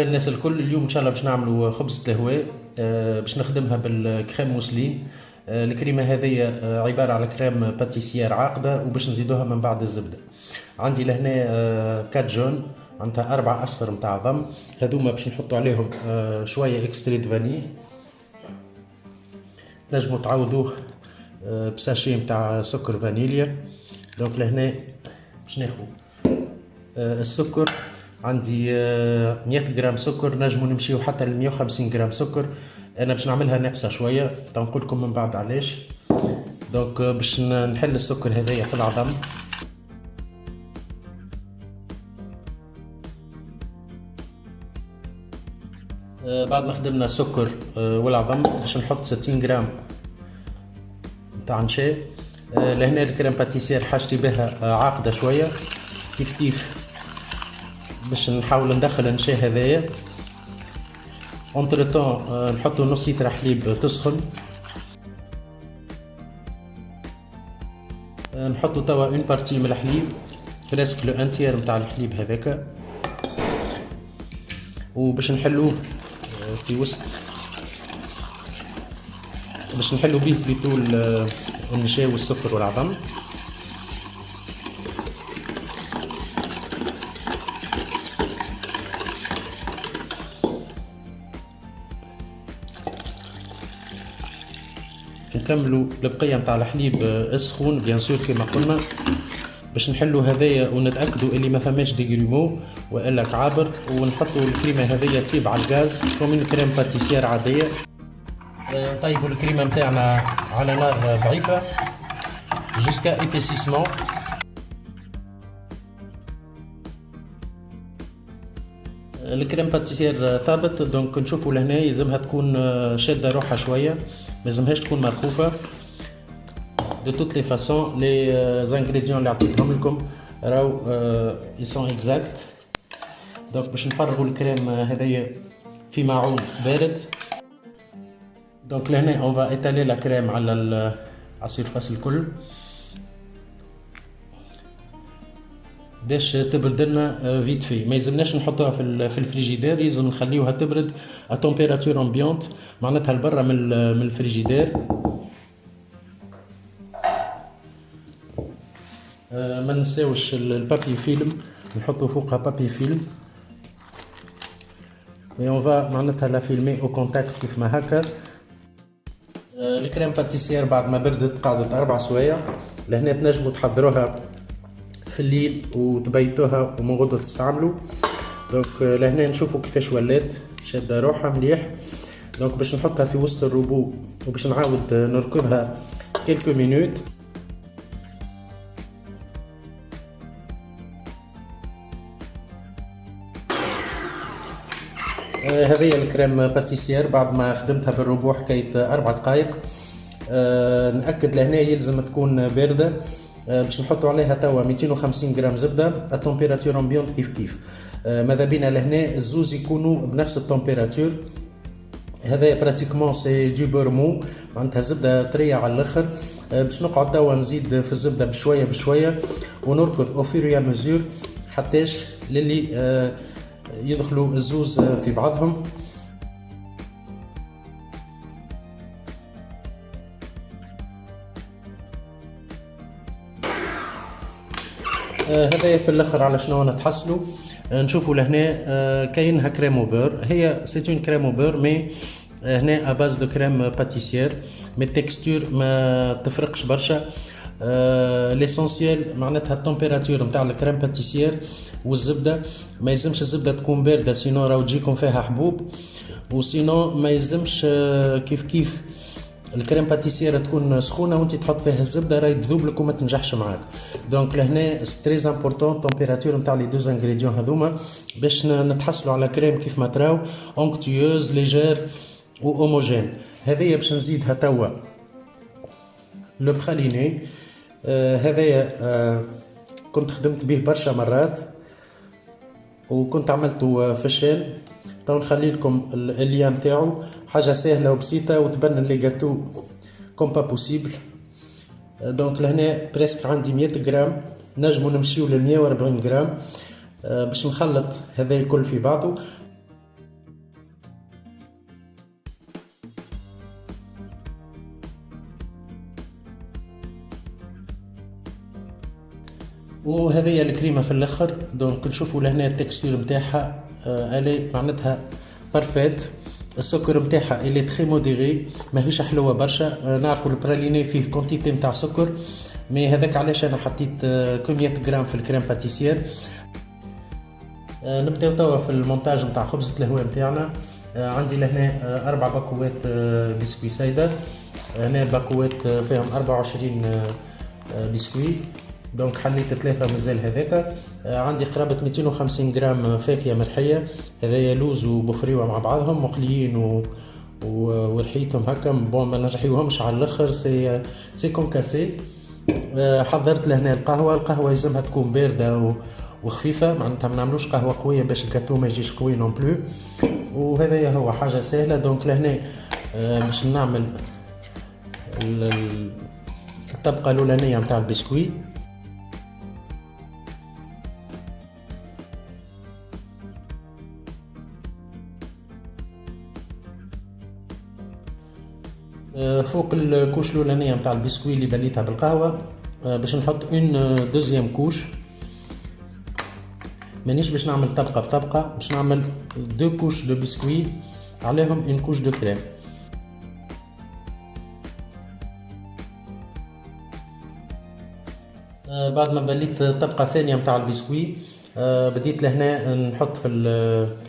مرحبا الناس الكل. اليوم ان شاء الله باش نعملوا خبزة الهواء. باش نخدمها بالكريم موسلين. الكريمة هذه عبارة على كريم باتيسيير عاقدة، وباش نزيدوها من بعد الزبدة. عندي لهنا 4 جون، معناتها 4 أصفر متاع ضم. هذوما باش نحطوا عليهم شوية اكستريت فاني. تنجموا تعوضوه بساشي متاع سكر فانيليا. دونك لهنا باش ناخذ السكر. عندي 100 جرام سكر، نجموا نمشيو حتى ل 150 جرام سكر. انا باش نعملها ناقصه شويه، تنقول لكم من بعد علاش. دونك باش نحل السكر هذايا في العظم. بعد ما خدمنا السكر والعظم باش نحط 60 جرام نتاع نشا. لهنا الكريم باتيسير حاجتي بها عاقده شويه، كيف كيف باش نحاول ندخل النشا هذايا. اونتر طون نحطو نص لتر حليب تسخن. نحطو توا اون بارتي من الحليب، بريسك لو انتير نتاع الحليب هذاك، وباش نحلوه في وسط، باش نحلو بيه بطول النشا والسكر والعظم. نكملوا البقيه نتاع الحليب السخون بيان سور كما قلنا، باش نحلوا هذايا ونتاكدوا اللي ما فماش دي غريمو والا كعابر، ونحطوا الكريمه هذيا تطيب على الغاز كومين كريم باتيسير عاديه. طيبوا الكريمه نتاعنا على نار ضعيفه جوسكا ايبيسيسمون. الكريم باتيسير طابت، دونك نشوفوا لهنا يلزمها تكون شاده روحها شويه، ما لازمهاش تكون مرخوفه. دو توت لي فاسون لي زانغريديون اللي عطيتهم لكم راهو يسون اكزاكت. دونك باش نفرغوا الكريم هذايا في معون بارد. دونك لهنا اون فا ايتالي لا كريم على السيرفاس الكل باش تبرد لنا فيت في. ما يلزمناش نحطوها في الفريجيدير، يلزم نخليوها تبرد ا تمبيراتور امبيونت، معناتها لبرا من الفريجيدير. ما ننساوش البابي فيلم، نحطو فوقها بابي فيلم اي اون فا معناتها لا فيلمي او كونتاكت كيف ما هكا. الكريم باتيسير بعد ما بردت قعدت 4 سوايع. لهنا تنجموا تحضروها في الليل وتبيتوها ومن غدوة تستعملوا. دونك لهنا نشوفوا كيفاش ولات شاده روحها مليح. دونك باش نحطها في وسط الروبو وباش نعاود نركبها كيلكو مينوت. هذه الكريم باتيسير بعد ما خدمتها بالروبو حكاية 4 دقائق. نأكد لهنا يلزم تكون باردة. باش نحطوا عليها توا 250 جرام زبدة التمبيراتور امبيونت كيف كيف. ماذا بينا لهنا الزوز يكونوا بنفس التمبيراتور. هذا براتيكمون سي دو بور مو، معناتها زبدة طرية على الاخر. باش نقعد توا نزيد في الزبدة بشوية بشوية ونركض او فير يا مزور حتىش للي يدخلوا الزوز في بعضهم. هذا في الاخر على شنو نتحصلوا. نشوفوا لهنا كاينها كريم او بور، هي سيتون كريم او بور مي هنا اباز دو كريم باتيسير، مي التكستور ما تفرقش برشا. ليسونسيال معناتها التمبيراتور نتاع الكريم باتيسير والزبده. ما يلزمش الزبده تكون بارده سينو راهو تجيكم فيها حبوب، وسينو ما يلزمش كيف كيف الكريم باتيسير تكون سخونه وانت تحط فيها الزبده راهي تذوب لك وما تنجحش معاك. دونك لهنا سي تري امبورطون التمبيراتور نتاع لي دو انغريديون هذوما باش نتحصلوا على كريم كيف ما تراو اونكتيوز ليجير و هوموجين. هذه باش نزيدها توا لو براليني. هذايا كنت خدمت به برشا مرات وكنت عملته في الشام. تو نخلي لكم اللين نتاعو، حاجه سهله وبسيطه وتبان لي جاتو كوم با بوسيبل. دونك لهنا بريسك عندي 100 جرام، نجمو نمشيو ل 140 جرام باش نخلط هذا الكل في بعضه. وهذه الكريمه في الاخر. دونك نشوفوا لهنا التكستور نتاعها الي معناتها بارفيت. السكر نتاعها الي تري موديري، ماهيش حلوه برشا. نعرفوا البراليني فيه كونتيتي نتاع سكر، مي هذاك علاش انا حطيت كمية غرام في الكريم باتيسير. نبداو توا في المونتاج نتاع خبزة الهواء نتاعنا. عندي لهنا 4 باكوات بسكوي سايدة. هنا الباكوات فيهم 24 بسكوي، دونك حليت 3 مازال هذاك. عندي قرابة 250 غرام فاكهة مرحية، هذايا لوز وبفريوة مع بعضهم مقليين ورحيتهم هكا. بون ما نرحيوهمش على الاخر، سي كونكاسي. حضرت لهنا القهوة يلزمها تكون باردة وخفيفة، معناتها ما نعملوش قهوة قوية باش الكاتو ما يجيش قوي نون بلو. وهذا هو حاجة سهلة. دونك لهنا باش نعمل الطبقة الأولانية متاع البسكوي. فوق الكوش الأولانية متاع البسكوي اللي بليتها بالقهوة باش نحط اون دوزيام كوش. مانيش باش نعمل طبقة بطبقة، باش نعمل 2 كوش دو بسكوي عليهم اون كوش دو كريم. بعد ما بليت طبقة ثانية متاع البسكوي بديت لهنا نحط في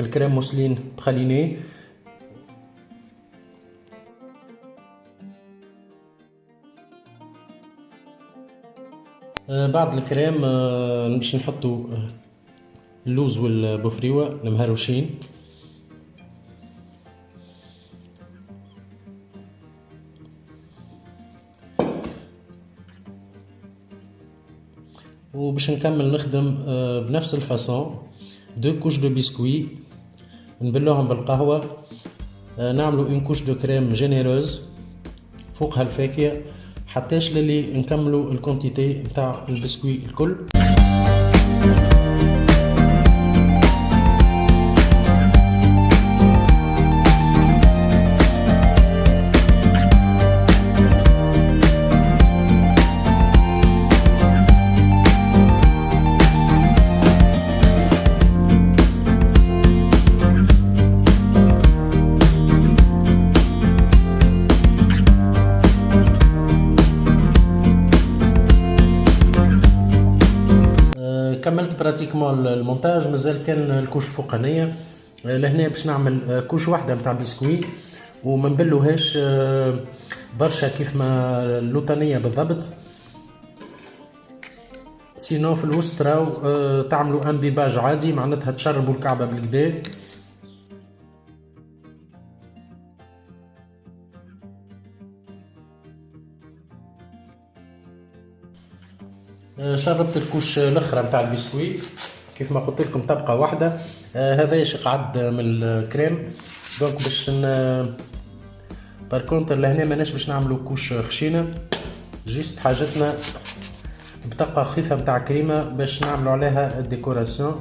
الكريم موسلين بخاليني. بعد الكريم باش نحطو اللوز والبفريوة المهروشين. وباش نكمل نخدم بنفس الفاصون 2 كوش دو بسكوي نبلوهم بالقهوة. نعملو اون كوش دو كريم جينيروز فوقها الفاكهة حتىش للي نكملو الكونتيتي نتاع البسكوي الكل. كملت براتيكمون المونتاج، مازال كان الكوش الفوقانيه. لهنا باش نعمل كوش واحده نتاع بسكوي وما نبلوهاش برشا كيف ما اللوطانيه بالضبط، سينو في الوسط راو تعملوا امبيباج عادي، معناتها تشربوا الكعبه بالكدا. شربت الكوش الاخرى نتاع البسكوي كيف ما قلت لكم طبقه واحده. هذا يقعد من الكريم. دونك باش باركونتر لهنا ماناش باش نعملو كوش خشينه، جيست حاجتنا بطبقه خفيفه نتاع كريمه باش نعملو عليها الديكوراسيون.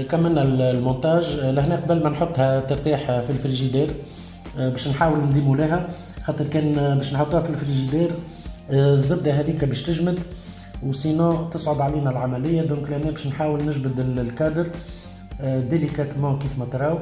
كملنا المونتاج. لهنا قبل ما نحطها ترتاح في الفريجيدير باش نحاول نديمو لها، خاطر كان باش نحطوها في الفريجيدير الزبده هذيك باش تجمد وسينو تصعب علينا العمليه. دونك لهنا باش نحاول نجبد الكادر ديليكاتمون كيف ما تراو.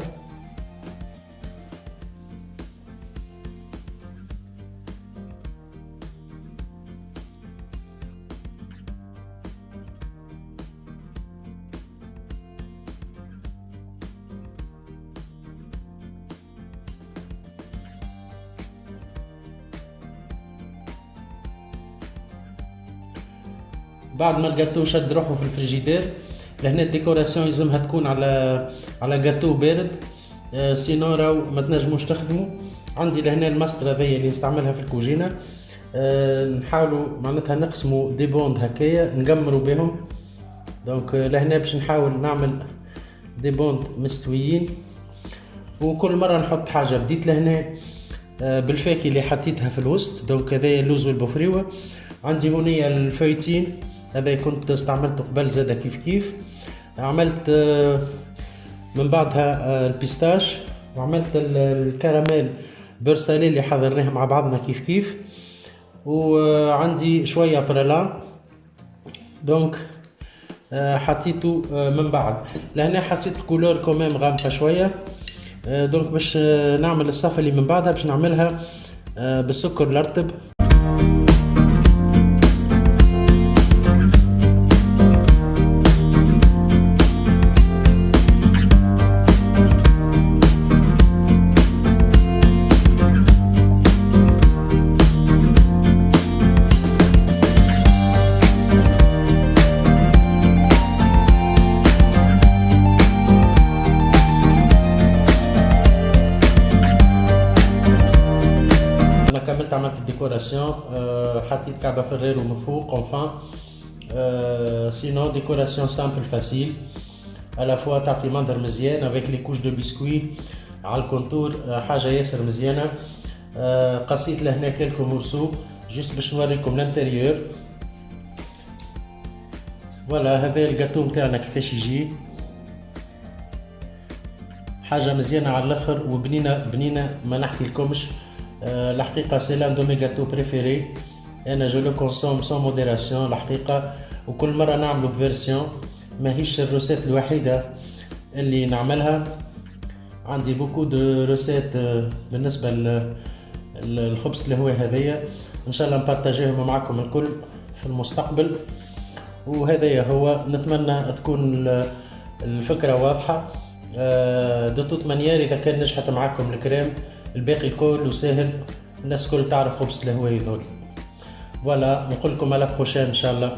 بعد ما الجاتو شد روحه في الفريجيدير، لهنا الديكوراسيون يلزمها تكون على جاتو بارد، سينو راو ما تنجموش تخدموا. عندي لهنا المسطره هذيا اللي نستعملها في الكوجينه. نحاولوا معناتها نقسموا دي بوند هكايا نقمروا بهم. دونك لهنا باش نحاول نعمل دي بوند مستويين، وكل مره نحط حاجه. بديت لهنا بالفاكهه اللي حطيتها في الوسط، دونك هذايا اللوز والبفريوه. عندي هونيا الفايتين، هذا كنت استعملته قبل زاده كيف عملت من بعدها البيستاش، وعملت الكراميل بور سالي اللي حضرناه مع بعضنا كيف كيف، وعندي شويه بريلا دونك حطيته من بعد. لهنا حسيت الكولور كومام غامقه شويه، دونك باش نعمل الصفه اللي من بعدها باش نعملها بالسكر الرطب. كملت عملت الديكوراسيون، حطيت كعبة فريرو من فوق اونفان. سينو ديكوراسيون سامبل فاسيل على فوا، تعطي منظر مزيان افيك لي كوش دو بسكوي على الكونتور، حاجة ياسر مزيانة. قصيت لهنا كيلكو مورسو جوست باش نوريكم الانتيريور. فوالا هذا الجاتو نتاعنا كيفاش يجي، حاجة مزيانة على الاخر وبنينة بنينة ما نحكي لكمش. الحقيقة سي لان دو مي جاتو بريفيري، انا جو لو كونسوم سون موديراسيون الحقيقة، وكل مرة نعملو بفيرسيون ماهيش الروسيت الوحيدة اللي نعملها. عندي بوكو دو روسيت بالنسبة للخبز الهواء هذيا، ان شاء الله نبارتاجيهم معكم الكل في المستقبل. وهذايا هو، نتمنى تكون الفكرة واضحة. دو توت مانيير اذا كان نجحت معكم الكريم الباقي الكل وسهل، الناس كل تعرف خبز الهواء ذول. فوالا نقول لكم على بروشين ان شاء الله.